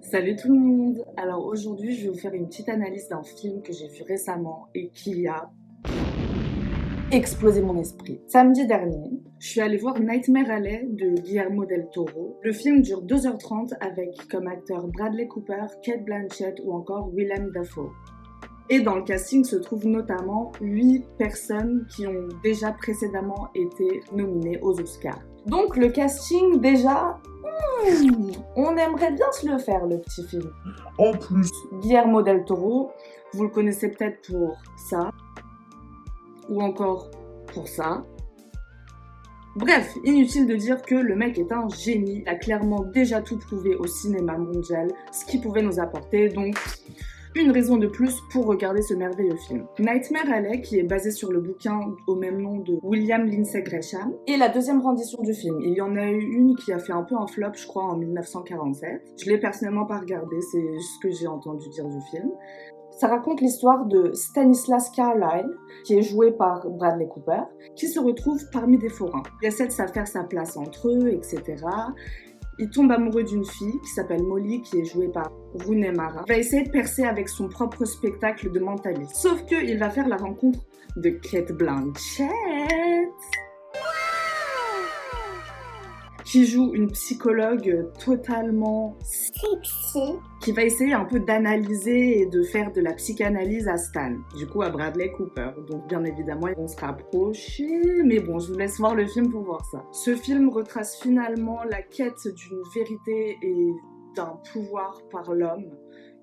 Salut tout le monde. Alors aujourd'hui, je vais vous faire une petite analyse d'un film que j'ai vu récemment et qui a explosé mon esprit. Samedi dernier, je suis allée voir Nightmare Alley de Guillermo del Toro. Le film dure 2h30 avec comme acteurs Bradley Cooper, Cate Blanchett ou encore Willem Dafoe. Et dans le casting se trouvent notamment 8 personnes qui ont déjà précédemment été nominées aux Oscars. Donc le casting déjà, on aimerait bien se le faire le petit film. En plus, Guillermo del Toro, vous le connaissez peut-être pour ça, ou encore pour ça. Bref, inutile de dire que le mec est un génie, il a clairement déjà tout prouvé au cinéma mondial, ce qu'il pouvait nous apporter, donc une raison de plus pour regarder ce merveilleux film. Nightmare Alley, qui est basé sur le bouquin au même nom de William Lindsay Gresham, est la deuxième rendition du film. Il y en a eu une qui a fait un peu un flop, je crois, en 1947. Je l'ai personnellement pas regardé, c'est ce que j'ai entendu dire du film. Ça raconte l'histoire de Stanislas Carlyle, qui est joué par Bradley Cooper, qui se retrouve parmi des forains. Il essaie de faire sa place entre eux, etc. Il tombe amoureux d'une fille qui s'appelle Molly, qui est jouée par Rooney Mara. Il va essayer de percer avec son propre spectacle de mentaliste. Sauf qu'il va faire la rencontre de Cate Blanchett, qui joue une psychologue totalement sexy, qui va essayer un peu d'analyser et de faire de la psychanalyse à Stan, du coup à Bradley Cooper. Donc bien évidemment, ils vont se rapprocher, mais bon, je vous laisse voir le film pour voir ça. Ce film retrace finalement la quête d'une vérité et d'un pouvoir par l'homme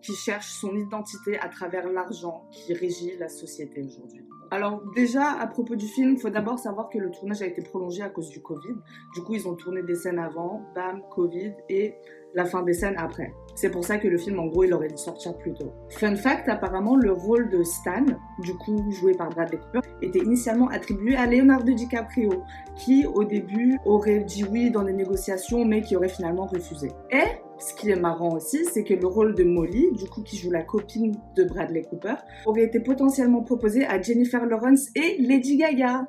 qui cherche son identité à travers l'argent qui régit la société aujourd'hui. Alors déjà, à propos du film, il faut d'abord savoir que le tournage a été prolongé à cause du Covid. Du coup, ils ont tourné des scènes avant, bam, Covid, et la fin des scènes après. C'est pour ça que le film, en gros, il aurait dû sortir plus tôt. Fun fact, apparemment, le rôle de Stan, du coup joué par Bradley Cooper, était initialement attribué à Leonardo DiCaprio, qui au début aurait dit oui dans les négociations, mais qui aurait finalement refusé. Et ce qui est marrant aussi, c'est que le rôle de Molly, du coup qui joue la copine de Bradley Cooper, aurait été potentiellement proposé à Jennifer Lawrence et Lady Gaga.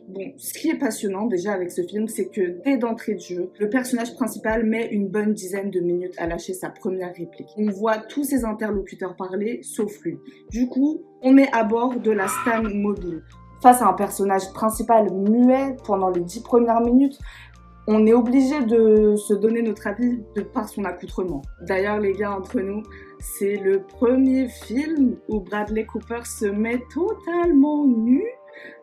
Bon, ce qui est passionnant déjà avec ce film, c'est que dès d'entrée de jeu, le personnage principal met une bonne dizaine de minutes à lâcher sa première réplique. On voit tous ses interlocuteurs parler, sauf lui. Du coup, on est à bord de la Stan mobile. Face à un personnage principal muet pendant les 10 premières minutes, on est obligé de se donner notre avis de par son accoutrement. D'ailleurs, les gars, entre nous, c'est le premier film où Bradley Cooper se met totalement nu.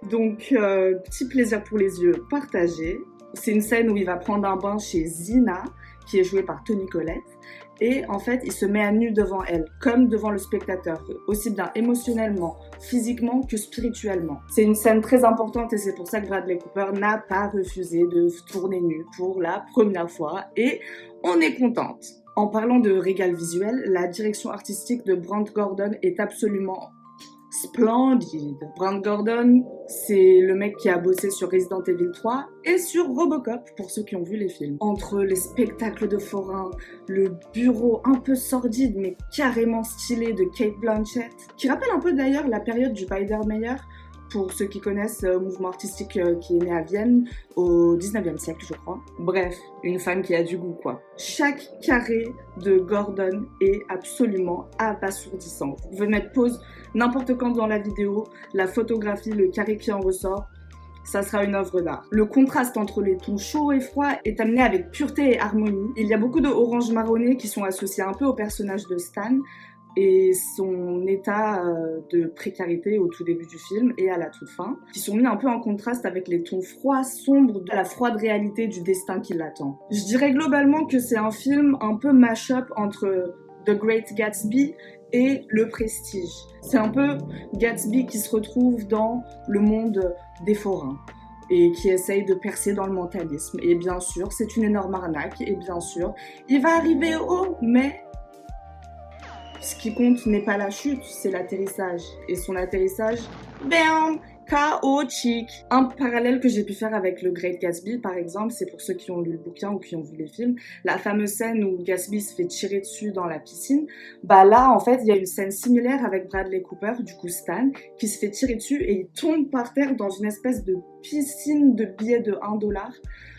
Donc, petit plaisir pour les yeux partagé. C'est une scène où il va prendre un bain chez Zina, qui est jouée par Toni Collette. Et en fait, il se met à nu devant elle, comme devant le spectateur, aussi bien émotionnellement, physiquement que spirituellement. C'est une scène très importante et c'est pour ça que Bradley Cooper n'a pas refusé de tourner nu pour la première fois et on est contente. En parlant de régal visuel, la direction artistique de Brant Gordon est absolument splendide. Brant Gordon, c'est le mec qui a bossé sur Resident Evil 3 et sur Robocop, pour ceux qui ont vu les films. Entre les spectacles de forains, le bureau un peu sordide mais carrément stylé de Cate Blanchett, qui rappelle un peu d'ailleurs la période du Biedermeier, pour ceux qui connaissent mouvement artistique qui est né à Vienne au 19e siècle, je crois. Bref, une femme qui a du goût, quoi. Chaque carré de Gordon est absolument abasourdissant. Vous pouvez mettre pause n'importe quand dans la vidéo, la photographie, le carré qui en ressort, ça sera une œuvre d'art. Le contraste entre les tons chauds et froids est amené avec pureté et harmonie. Il y a beaucoup de orange marronné qui sont associés un peu au personnage de Stan, et son état de précarité au tout début du film et à la toute fin, qui sont mis un peu en contraste avec les tons froids, sombres de la froide réalité du destin qui l'attend. Je dirais globalement que c'est un film un peu mash-up entre The Great Gatsby et Le Prestige. C'est un peu Gatsby qui se retrouve dans le monde des forains et qui essaye de percer dans le mentalisme. Et bien sûr, c'est une énorme arnaque, et bien sûr, il va arriver haut, mais ce qui compte n'est pas la chute, c'est l'atterrissage. Et son atterrissage, bam, chaotique. Un parallèle que j'ai pu faire avec le Great Gatsby, par exemple, c'est pour ceux qui ont lu le bouquin ou qui ont vu les films, la fameuse scène où Gatsby se fait tirer dessus dans la piscine. Bah là, en fait, il y a une scène similaire avec Bradley Cooper, du coup Stan, qui se fait tirer dessus et il tombe par terre dans une espèce de piscine de billets de $1.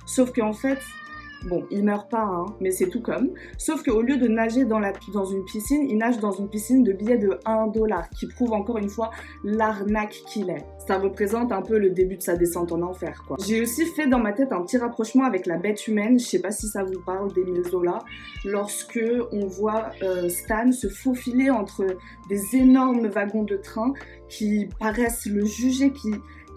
Sauf qu'en fait, Bon, il meurt pas, hein, mais c'est tout comme. Sauf qu'au lieu de nager dans une piscine, il nage dans une piscine de billets de 1 $, qui prouve encore une fois l'arnaque qu'il est. Ça représente un peu le début de sa descente en enfer, quoi. J'ai aussi fait dans ma tête un petit rapprochement avec La Bête humaine, je sais pas si ça vous parle d'Émile Zola, lorsque on voit Stan se faufiler entre des énormes wagons de train qui paraissent le juger, qui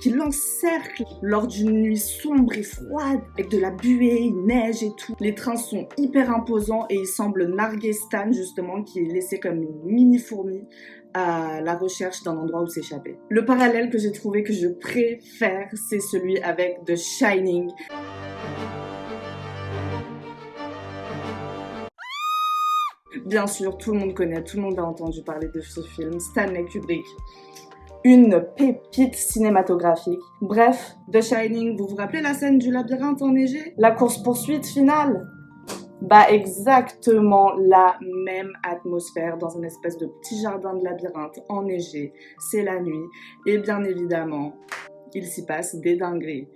l'encercle lors d'une nuit sombre et froide, avec de la buée, neige et tout. Les trains sont hyper imposants et ils semblent narguer Stan, justement, qui est laissé comme une mini-fourmi à la recherche d'un endroit où s'échapper. Le parallèle que j'ai trouvé que je préfère, c'est celui avec The Shining. Bien sûr, tout le monde connaît, tout le monde a entendu parler de ce film, Stanley Kubrick. Une pépite cinématographique. Bref, The Shining, vous vous rappelez la scène du labyrinthe enneigé? La course-poursuite finale? Bah exactement la même atmosphère dans une espèce de petit jardin de labyrinthe enneigé. C'est la nuit et bien évidemment, il s'y passe des dingueries.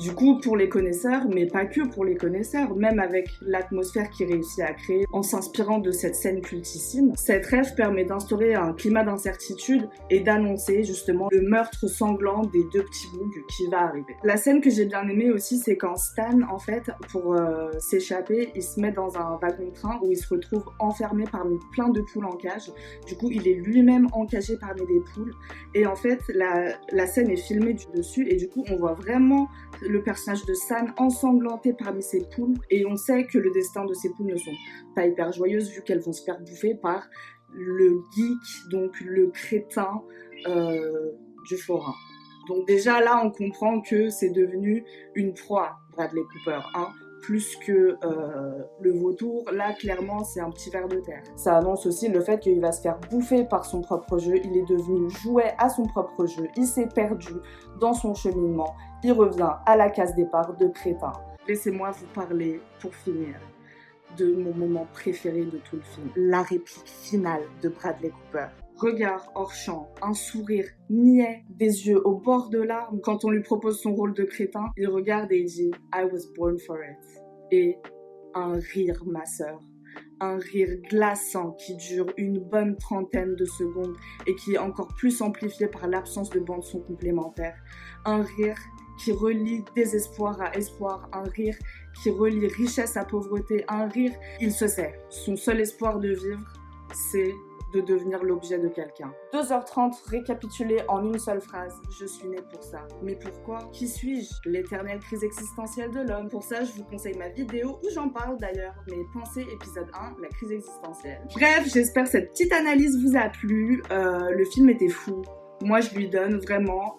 Du coup, pour les connaisseurs, mais pas que pour les connaisseurs, même avec l'atmosphère qu'il réussit à créer en s'inspirant de cette scène cultissime, cette rêve permet d'instaurer un climat d'incertitude et d'annoncer justement le meurtre sanglant des deux petits bougs qui va arriver. La scène que j'ai bien aimée aussi, c'est quand Stan, en fait, pour s'échapper, il se met dans un wagon de train où il se retrouve enfermé parmi plein de poules en cage. Du coup, il est lui-même encagé parmi des poules. Et en fait, la scène est filmée du dessus et du coup, on voit vraiment le personnage de Stan ensanglanté parmi ces poules et on sait que le destin de ces poules ne sont pas hyper joyeuses vu qu'elles vont se faire bouffer par le geek, donc le crétin du forain. Donc déjà là, on comprend que c'est devenu une proie, Bradley Cooper, hein. Plus que le vautour, là clairement c'est un petit ver de terre. Ça annonce aussi le fait qu'il va se faire bouffer par son propre jeu, il est devenu jouet à son propre jeu, il s'est perdu dans son cheminement, il revient à la case départ de crétin. Laissez-moi vous parler pour finir de mon moment préféré de tout le film, la réplique finale de Bradley Cooper. Regard hors champ, un sourire niais, des yeux au bord de larmes. Quand on lui propose son rôle de crétin, il regarde et il dit « I was born for it ». Et un rire, ma sœur. Un rire glaçant qui dure une bonne trentaine de secondes et qui est encore plus amplifié par l'absence de bande-son complémentaire. Un rire qui relie désespoir à espoir, un rire qui relie richesse à pauvreté, un rire, il se sait. Son seul espoir de vivre, c'est de devenir l'objet de quelqu'un. 2h30 récapitulé en une seule phrase. Je suis née pour ça. Mais pourquoi? Qui suis-je? L'éternelle crise existentielle de l'homme. Pour ça, je vous conseille ma vidéo où j'en parle d'ailleurs. Mes pensées, épisode 1, la crise existentielle. Bref, j'espère que cette petite analyse vous a plu. Le film était fou. Moi, je lui donne vraiment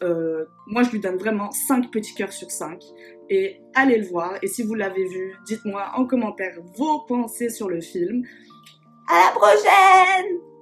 5 petits cœurs sur 5. Et allez le voir. Et si vous l'avez vu, dites-moi en commentaire vos pensées sur le film. À la prochaine!